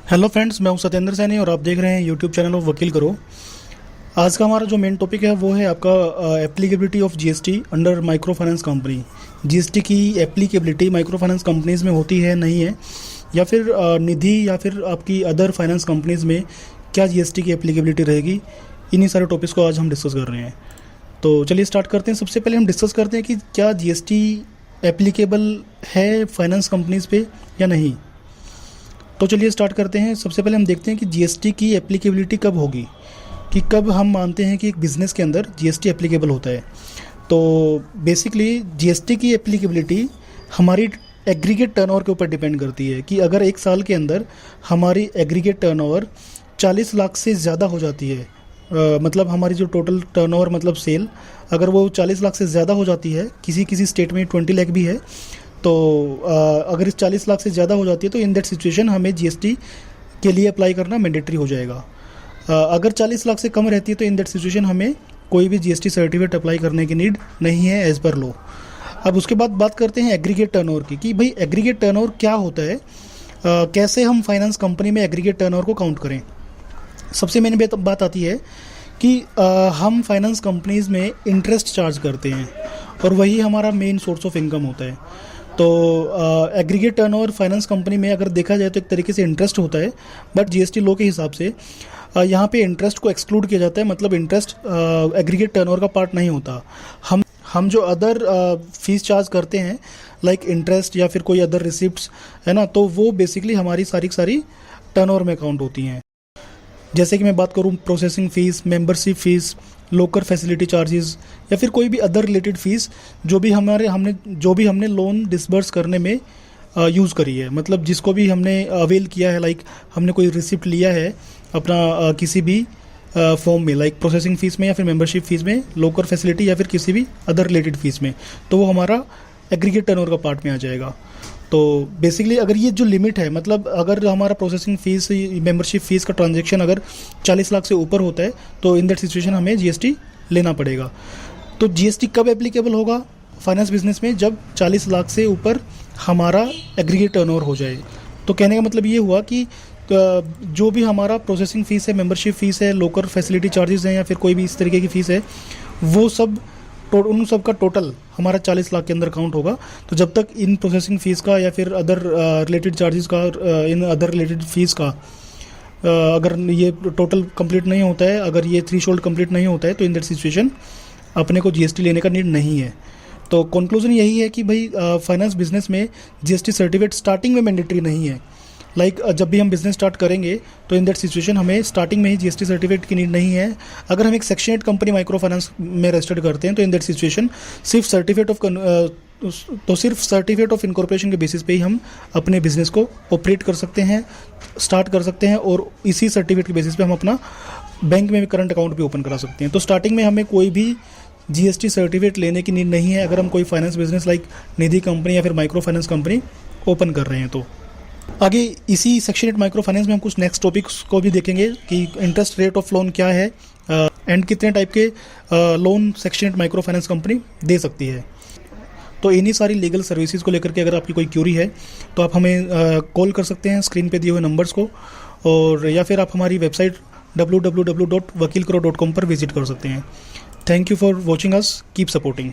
Hello friends, मैं हूं सत्येंद्र सैनी और आप देख रहे हैं यूट्यूब चैनल ऑफ वकील करो। आज का हमारा जो मेन टॉपिक है वो है आपका applicability of GST under micro finance company. GST की एप्लीकेबिलिटी माइक्रो फाइनेंस कंपनीज़ में होती है नहीं है, या फिर निधि या फिर आपकी अदर फाइनेंस कंपनीज़ में क्या जीएसटी की एप्लीकेबिलिटी रहेगी। इन्हीं सारे टॉपिक्स को आज हम डिस्कस कर रहे हैं। तो चलिए स्टार्ट करते हैं। सबसे पहले हम डिस्कस करते हैं कि क्या जीएसटी एप्लीकेबल है फाइनेंस कंपनीज़ पे या नहीं। तो चलिए स्टार्ट करते हैं। सबसे पहले हम देखते हैं कि जीएसटी की एप्लीकेबिलिटी कब होगी, कि कब हम मानते हैं कि एक बिज़नेस के अंदर जीएसटी एप्लीकेबल होता है। तो बेसिकली जीएसटी की एप्लीकेबिलिटी हमारी एग्रीगेट टर्नओवर के ऊपर डिपेंड करती है कि अगर एक साल के अंदर हमारी एग्रीगेट टर्नओवर 40 लाख से ज़्यादा हो जाती है, मतलब हमारी जो टोटल टर्नओवर मतलब सेल अगर वो 40 लाख से ज़्यादा हो जाती है, किसी स्टेट में 20 लाख भी है, तो अगर इस 40 लाख से ज़्यादा हो जाती है तो इन दैट सिचुएशन हमें जीएसटी के लिए अप्लाई करना मैंडेटरी हो जाएगा। अगर 40 लाख से कम रहती है तो इन दैट सिचुएशन हमें कोई भी जीएसटी सर्टिफिकेट अप्लाई करने की नीड नहीं है एज़ पर लॉ। अब उसके बाद बात करते हैं एग्रीगेट टर्नओवर की, कि भाई एग्रीगेट टर्नओवर क्या होता है, कैसे हम फाइनेंस कंपनी में एग्रीगेट टर्नओवर को काउंट करें। सबसे मेन बात आती है कि हम फाइनेंस कंपनीज़ में इंटरेस्ट चार्ज करते हैं और वही हमारा मेन सोर्स ऑफ इनकम होता है। तो एग्रीगेट टर्नओवर फाइनेंस कंपनी में अगर देखा जाए तो एक तरीके से इंटरेस्ट होता है, बट जीएसटी लॉ के हिसाब से यहाँ पे इंटरेस्ट को एक्सक्लूड किया जाता है। मतलब इंटरेस्ट एग्रीगेट टर्नओवर का पार्ट नहीं होता। हम जो अदर फीस चार्ज करते हैं लाइक इंटरेस्ट या फिर कोई अदर रिसिप्ट्स है ना, तो वो बेसिकली हमारी सारी टर्नओवर में काउंट होती हैं। जैसे कि मैं बात करूँ प्रोसेसिंग फ़ीस, मेंबरशिप फ़ीस, लोकर फैसिलिटी चार्जेस या फिर कोई भी अदर रिलेटेड फ़ीस जो भी हमने लोन डिसबर्स करने में यूज़ करी है, मतलब जिसको भी हमने अवेल किया है, लाइक हमने कोई रिसिप्ट लिया है अपना किसी भी फॉर्म में, लाइक प्रोसेसिंग फ़ीस में या फिर मेंबरशिप फ़ीस में, लोकर फैसिलिटी या फिर किसी भी अदर रिलेटेड फ़ीस में, तो वो हमारा एग्रीगेट टर्नओवर का पार्ट में आ जाएगा। तो बेसिकली अगर ये जो लिमिट है, मतलब अगर हमारा प्रोसेसिंग फ़ीस मेंबरशिप फ़ीस का ट्रांजैक्शन अगर 40 लाख से ऊपर होता है तो इन दैट सिचुएशन हमें जीएसटी लेना पड़ेगा। तो जीएसटी कब एप्लीकेबल होगा फाइनेंस बिजनेस में? जब 40 लाख से ऊपर हमारा एग्रीगेट टर्नओवर हो जाए। तो कहने का मतलब ये हुआ कि जो भी हमारा प्रोसेसिंग फ़ीस है, मेंबरशिप फ़ीस है, लोकर फैसिलिटी चार्जेस हैं या फिर कोई भी इस तरीके की फ़ीस है, वो सब उन सब का टोटल हमारा 40 लाख के अंदर काउंट होगा। तो जब तक इन प्रोसेसिंग फ़ीस का या फिर अदर रिलेटेड चार्जेस का, इन अदर रिलेटेड फ़ीस का अगर ये टोटल कंप्लीट नहीं होता है, अगर ये थ्रेशोल्ड कंप्लीट नहीं होता है, तो इन दैट सिचुएशन अपने को जीएसटी लेने का नीड नहीं है। तो कंक्लूजन यही है कि भाई फाइनेंस बिजनेस में जीएसटी सर्टिफिकेट स्टार्टिंग में मैंडेटरी नहीं है। लाइक जब भी हम बिज़नेस स्टार्ट करेंगे तो इन दैट सिचुएशन हमें स्टार्टिंग में ही जीएसटी सर्टिफिकेट की नीड नहीं है। अगर हम एक सेक्शन 8 कंपनी माइक्रो फाइनेंस में रजिस्टर्ड करते हैं तो इन दैट सिचुएशन सिर्फ सर्टिफिकेट ऑफ इनकॉर्पोरेशन के बेसिस पे ही हम अपने बिजनेस को ऑपरेट कर सकते हैं, स्टार्ट कर सकते हैं, और इसी सर्टिफिकेट के बेसिस पे हम अपना बैंक में भी करंट अकाउंट भी ओपन करा सकते हैं। तो स्टार्टिंग में हमें कोई भी जीएसटी सर्टिफिकेट लेने की नीड नहीं है अगर हम कोई फाइनेंस बिजनेस लाइक निधि कंपनी या फिर माइक्रो फाइनेंस कंपनी ओपन कर रहे हैं। तो आगे इसी सेक्शन 8 माइक्रो फाइनेंस में हम कुछ नेक्स्ट टॉपिक्स को भी देखेंगे कि इंटरेस्ट रेट ऑफ लोन क्या है एंड कितने टाइप के loan section 8 micro finance company दे सकती है। तो इन्हीं सारी लीगल सर्विसेज को लेकर के अगर आपकी कोई क्यूरी है तो आप हमें कॉल कर सकते हैं स्क्रीन पे दिए हुए नंबर्स को, और या फिर आप हमारी वेबसाइट www.vakilkaro.com पर विजिट कर सकते हैं। Thank you for watching us, keep supporting.